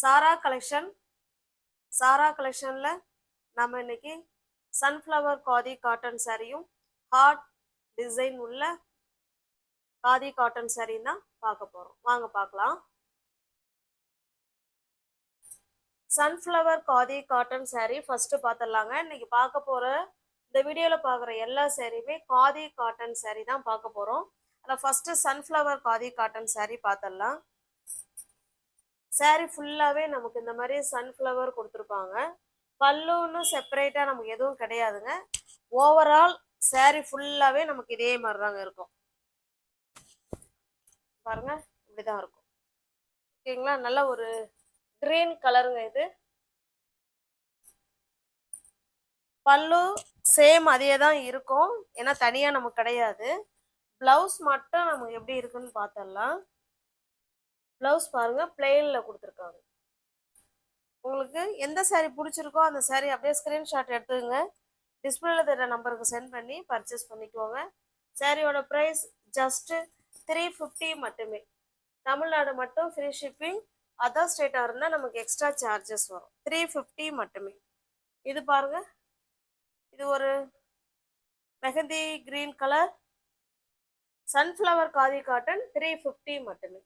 சாரா கலெக்ஷன்ல நம்ம இன்னைக்கு சன்ஃப்ளவர் காதி காட்டன் சாரியும் ஹார்ட் டிசைன் உள்ள காதி காட்டன் சாரி தான் பார்க்க போறோம். வாங்க பார்க்கலாம். Sunflower khadi cotton sari first பார்த்துடலாங்க. இன்னைக்கு பார்க்க போற இந்த வீடியோல பார்க்குற எல்லா சாரியுமே காதி காட்டன் சாரி தான் பார்க்க போறோம். அதில் first sunflower khadi cotton sorry பார்த்துடலாம். சாரி ஃபுல்லாகவே நமக்கு இந்த மாதிரி சன்ஃப்ளவர் கொடுத்துருப்பாங்க. பல்லுன்னு செப்பரேட்டாக நமக்கு எதுவும் கிடையாதுங்க. ஓவரால் சாரி ஃபுல்லாகவே நமக்கு இதே மாதிரி தாங்க இருக்கும். பாருங்க, இப்படிதான் இருக்கும். ஓகேங்களா? நல்ல ஒரு கிரீன் கலருங்க இது. பல்லு சேம் அதே தான் இருக்கும், ஏன்னா தனியாக நமக்கு கிடையாது. ப்ளவுஸ் மட்டும் நமக்கு எப்படி இருக்குன்னு பார்த்துடலாம். ப்ளவுஸ் பாருங்க, பிளெயினில் கொடுத்துருக்காங்க. உங்களுக்கு எந்த சாரீ பிடிச்சிருக்கோ அந்த சாரீ அப்படியே ஸ்க்ரீன்ஷாட் எடுத்துக்கங்க. டிஸ்பிளேல தெரிய நம்பருக்கு சென்ட் பண்ணி பர்ச்சேஸ் பண்ணிக்கோங்க. சாரியோட ப்ரைஸ் ஜஸ்ட் 350 மட்டுமே. தமிழ்நாடு மட்டும் ஃப்ரீ ஷிப்பிங். அதர் ஸ்டேட்டாக இருந்தால் நமக்கு எக்ஸ்ட்ரா சார்ஜஸ் வரும். 350 மட்டுமே. இது பாருங்க, இது ஒரு mehndi green colour sunflower khadi cotton 350 மட்டுமே.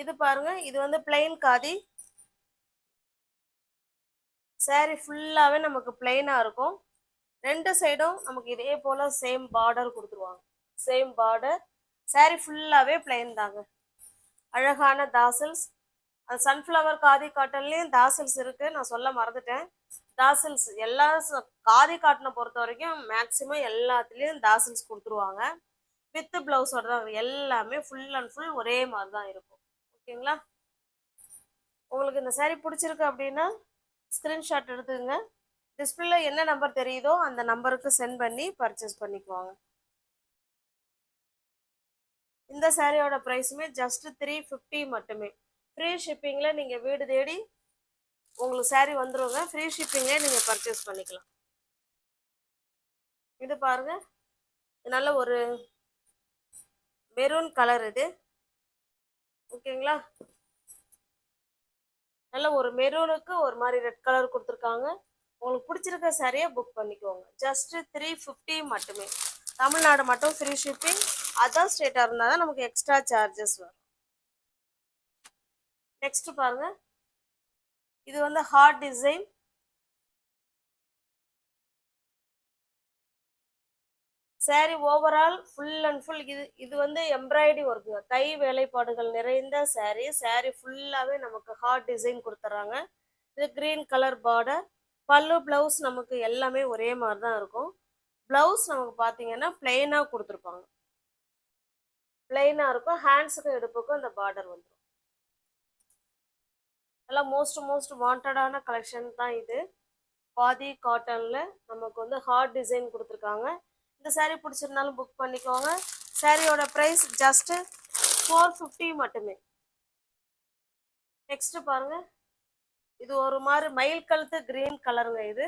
இது பாருங்க, இது வந்து பிளெயின் காதி சாரி ஃபுல்லாகவே நமக்கு பிளெயினாக இருக்கும். ரெண்டு சைடும் நமக்கு இதே போல் சேம் பார்டர் கொடுத்துருவாங்க. Same border. சாரி ஃபுல்லாகவே பிளெயின் தாங்க. அழகான தாசல்ஸ். அது சன்ஃப்ளவர் காதி காட்டன்லேயும் தாசல்ஸ் இருக்குது, நான் சொல்ல மறந்துட்டேன். தாசல்ஸ் எல்லா காதி காட்டனை பொறுத்த வரைக்கும் மேக்ஸிமம் எல்லாத்துலேயும் தாசல்ஸ் கொடுத்துருவாங்க. வித் ப்ளவுஸோட தான் எல்லாமே ஃபுல் அண்ட் ஃபுல் ஒரே மாதிரி தான் இருக்கும். ஓகேங்களா? உங்களுக்கு இந்த சாரி பிடிச்சிருக்கு அப்படின்னா ஸ்க்ரீன்ஷாட் எடுத்துங்க. டிஸ்பிளேல என்ன நம்பர் தெரியுதோ அந்த நம்பருக்கு சென்ட் பண்ணி பர்ச்சேஸ் பண்ணிக்குவாங்க. இந்த சாரியோட ப்ரைஸுமே ஜஸ்ட் 350 மட்டுமே. ஃப்ரீ ஷிப்பிங்கில் நீங்கள் வீடு தேடி உங்களுக்கு சாரி வந்துடுங்க. ஃப்ரீ ஷிப்பிங்லேயே நீங்கள் பர்ச்சேஸ் பண்ணிக்கலாம். இது பாருங்க, நல்ல ஒரு மெரூன் கலர் இது. ஓகேங்களா? நல்ல ஒரு மெரூனுக்கு ஒரு மாதிரி ரெட் கலர் கொடுத்துருக்காங்க. உங்களுக்கு பிடிச்சிருக்க சாரியை புக் பண்ணிக்கோங்க. ஜஸ்ட் 350 மட்டுமே. தமிழ்நாடு மட்டும் ஃப்ரீ ஷிப்பிங். அதர் ஸ்டேட்டாக இருந்தால் தான் நமக்கு எக்ஸ்ட்ரா சார்ஜஸ் வரும். நெக்ஸ்ட் பாருங்க, இது வந்து heart design sorry. Overall full and full இது வந்து எம்ப்ராய்டரி ஒர்க்குங்க. கை வேலைப்பாடுகள் நிறைந்த சாரி. சாரி ஃபுல்லாகவே நமக்கு ஹார்ட் டிசைன் கொடுத்துட்றாங்க. இது கிரீன் கலர் பார்டர். பல்லு ப்ளவுஸ் நமக்கு எல்லாமே ஒரே மாதிரி தான் இருக்கும். ப்ளவுஸ் நமக்கு பார்த்தீங்கன்னா பிளெயினாக கொடுத்துருப்பாங்க. பிளெயினாக இருக்கும். ஹேண்ட்ஸுக்கும் இடுப்புக்கும் இந்த பார்டர் வந்துடும். எல்லாம் மோஸ்ட் வாண்டடான கலெக்ஷன் தான் இது. காதி காட்டனில் நமக்கு வந்து ஹார்ட் டிசைன் கொடுத்துருக்காங்க. இந்த சாரீ பிடிச்சிருந்தாலும் புக் பண்ணிக்கோங்க. சாரியோட ப்ரைஸ் ஜஸ்ட் 450 மட்டுமே. நெக்ஸ்ட் பாருங்க, இது ஒரு மாதிரி மயில் கழுத்து கிரீன் கலருங்க. இது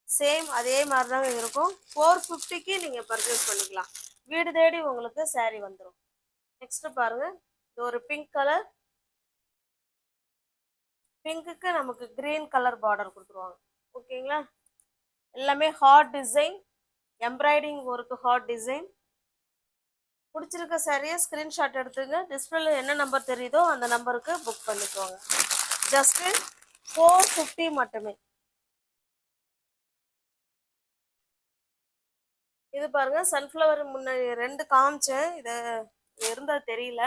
சேம் அதே மாதிரி தாங்க இருக்கும். 450க்கு நீங்கள் பர்ச்சேஸ் பண்ணிக்கலாம். வீடு தேடி உங்களுக்கு சாரீ வந்துடும். நெக்ஸ்ட் பாருங்க, இது ஒரு பிங்க் கலர். பிங்க்குக்கு நமக்கு கிரீன் கலர் பார்டர் கொடுத்துருவாங்க. ஓகேங்களா? எல்லாமே heart design, embroidery work heart design. பிடிச்சிருக்க சாரியை ஸ்க்ரீன்ஷாட் எடுத்துங்க. டிஸ்பிளேல என்ன நம்பர் தெரியுதோ அந்த நம்பருக்கு புக் பண்ணிக்கோங்க. ஜஸ்ட் 450 மட்டுமே. இது பாருங்க, சன்ஃப்ளவர் முன்னாடி ரெண்டு காமிச்சேன், இது இருந்தால் தெரியல.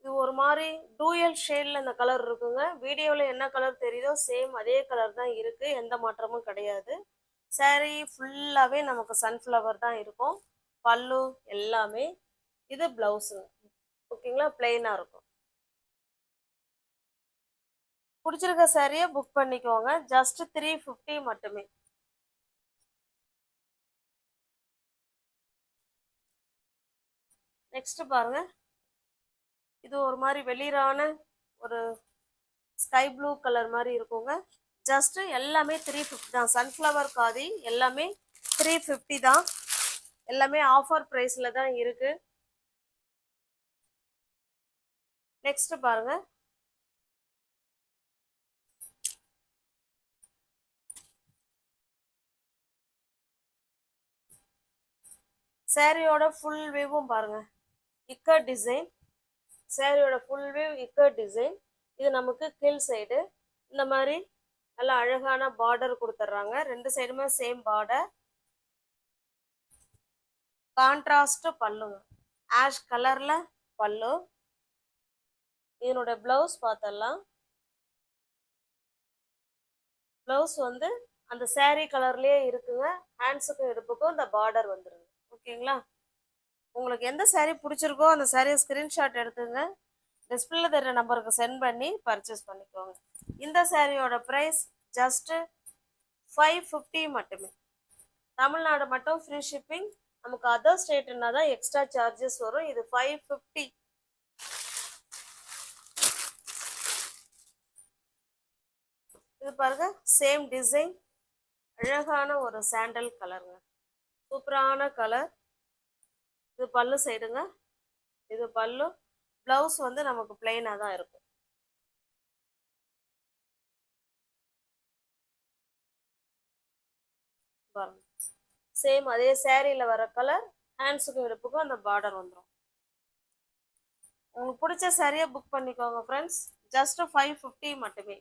இது ஒரு மாதிரி டூயல் ஷேட்ல இந்த கலர் இருக்குங்க. வீடியோவில் என்ன கலர் தெரியுதோ சேம் அதே கலர் தான் இருக்கு, எந்த மாற்றமும் கிடையாது. சாரி ஃபுல்லாகவே நமக்கு சன்ஃப்ளவர் தான் இருக்கும். பல்லு எல்லாமே. இது ப்ளவுஸுங்க. ஓகேங்களா? பிளெயினாக இருக்கும். பிடிச்சிருக்க சாரியை புக் பண்ணிக்கோங்க. ஜஸ்ட் 350 மட்டுமே. நெக்ஸ்ட் பாருங்க, இது ஒரு மாதிரி வெளிரான ஒரு ஸ்கை ப்ளூ கலர் மாதிரி இருக்குங்க. ஜஸ்ட் எல்லாமே 350 தான். சன்ஃப்ளவர் காதி எல்லாமே 350 தான். எல்லாமே ஆஃபர் ப்ரைஸில் தான் இருக்கு. நெக்ஸ்ட் பாருங்க, சாரியோட ஃபுல் வியூவும் பாருங்க, இக்கட் டிசைன். சாரியோட ஃபுல் வியூ இக்கட் டிசைன். இது நமக்கு கீழ் சைடு இந்த மாதிரி நல்ல அழகான பார்டர் கொடுத்துட்றாங்க. ரெண்டு சைடுமே சேம் பார்டர். கான்ட்ராஸ்ட் பல்லுங்க, ஆஷ் கலர்ல பல்லு. இதனோட பிளவுஸ் பார்த்தலாம். பிளவுஸ் வந்து அந்த saree கலர்லயே இருக்குங்க. ஹேண்ட்ஸுக்கும் இடுப்புக்கும் இந்த பார்டர் வந்துருங்க. ஓகேங்களா? உங்களுக்கு எந்த saree பிடிச்சிருக்கோ அந்த சாரியை ஸ்கிரீன்ஷாட் எடுத்துங்க, டிஸ்பிளேல தெரியுற நம்பருக்கு சென்ட் பண்ணி பர்ச்சேஸ் பண்ணிக்கோங்க. இந்த சாரியோட ப்ரைஸ் ஜஸ்ட் 550 மட்டுமே. தமிழ்நாடு மட்டும் ஃப்ரீ ஷிப்பிங். நமக்கு அதர் ஸ்டேட்னா தான் எக்ஸ்ட்ரா சார்ஜஸ் வரும். இது 550. இது பாருங்க, சேம் டிசைன், அழகான ஒரு சாண்டல் கலருங்க, சூப்பரான கலர். இது பல்லு சைடுங்க, இது பல்லு. பிளவுஸ் வந்து நமக்கு பிளைனா தான் இருக்கும். பாருங்க, சேம் அதே சாரியில வர கலர். ஹேண்ட்ஸுக்கும் இடுப்புக்கும் அந்த பார்டர் வந்துடும். உங்களுக்கு பிடிச்ச சாரியை புக் பண்ணிக்கோங்க ஃப்ரெண்ட்ஸ். ஜஸ்ட் 550 மட்டுமே.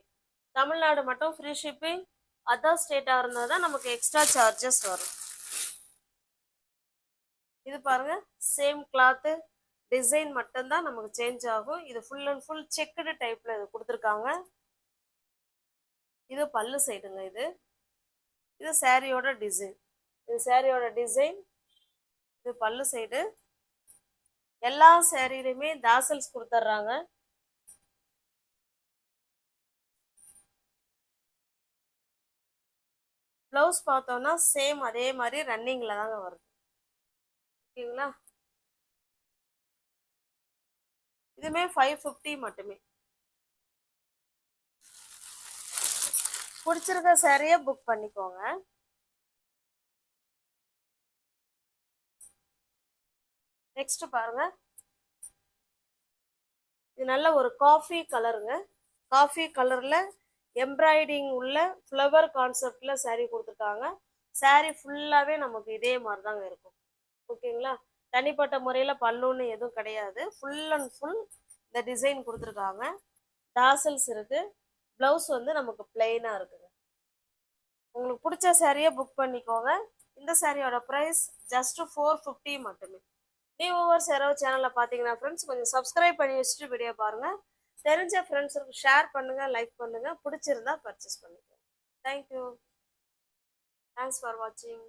தமிழ்நாடு மட்டும் ஃப்ரீ ஷிப்பிங். அதர் ஸ்டேட்டாக இருந்தால் தான் நமக்கு எக்ஸ்ட்ரா சார்ஜஸ் வரும். இது பாருங்க, சேம் கிளாத்து, டிசைன் மட்டும்தான் நமக்கு சேஞ்ச் ஆகும். இது ஃபுல் அண்ட் ஃபுல் செக்குடு டைப்ல இது கொடுத்துருக்காங்க. இது பல்லு சைடுங்க. இது சாரியோட டிசைன். இது சாரியோட டிசைன், இது பல்லு சைடு. எல்லா சாரிலையுமே தாசல்ஸ் கொடுத்துட்றாங்க. பிளவுஸ் பார்த்தோம்னா சேம் அதே மாதிரி ரன்னிங்ல தாங்க வருது. ஓகேங்களா? இதுமே 550 மட்டுமே. பிடிச்சிருக்க சாரியை புக் பண்ணிக்கோங்க. நெக்ஸ்ட் பாருங்க, இது நல்ல ஒரு காஃபி கலருங்க. காஃபி கலர்ல எம்ப்ராய்டிங் உள்ள ஃப்ளவர் கான்செப்ட்ல saree கொடுத்துருக்காங்க. saree ஃபுல்லாவே நமக்கு இதே மாதிரி தாங்க இருக்கும். ஓகேங்களா? தனிப்பட்ட முறையில் பல்லுன்னு எதுவும் கிடையாது. ஃபுல் அண்ட் ஃபுல் இந்த டிசைன் கொடுத்துருக்காங்க. டாசல்ஸ் இருக்கு. பிளவுஸ் வந்து நமக்கு பிளெயினா இருக்குங்க. உங்களுக்கு பிடிச்ச சாரியை புக் பண்ணிக்கோங்க. இந்த சாரியோட ப்ரைஸ் ஜஸ்ட் 450 மட்டுமே. வியூவர்ஸ் யாராவது சேனலில் பார்த்தீங்கன்னா ஃப்ரெண்ட்ஸ் கொஞ்சம் சப்ஸ்கிரைப் பண்ணி வச்சுட்டு வீடியோ பாருங்கள். தெரிஞ்ச ஃப்ரெண்ட்ஸுக்கு ஷேர் பண்ணுங்கள், லைக் பண்ணுங்கள். பிடிச்சிருந்தா பர்ச்சேஸ் பண்ணிக்கோங்க. தேங்க்யூ. தேங்க்ஸ் ஃபார் வாட்சிங்.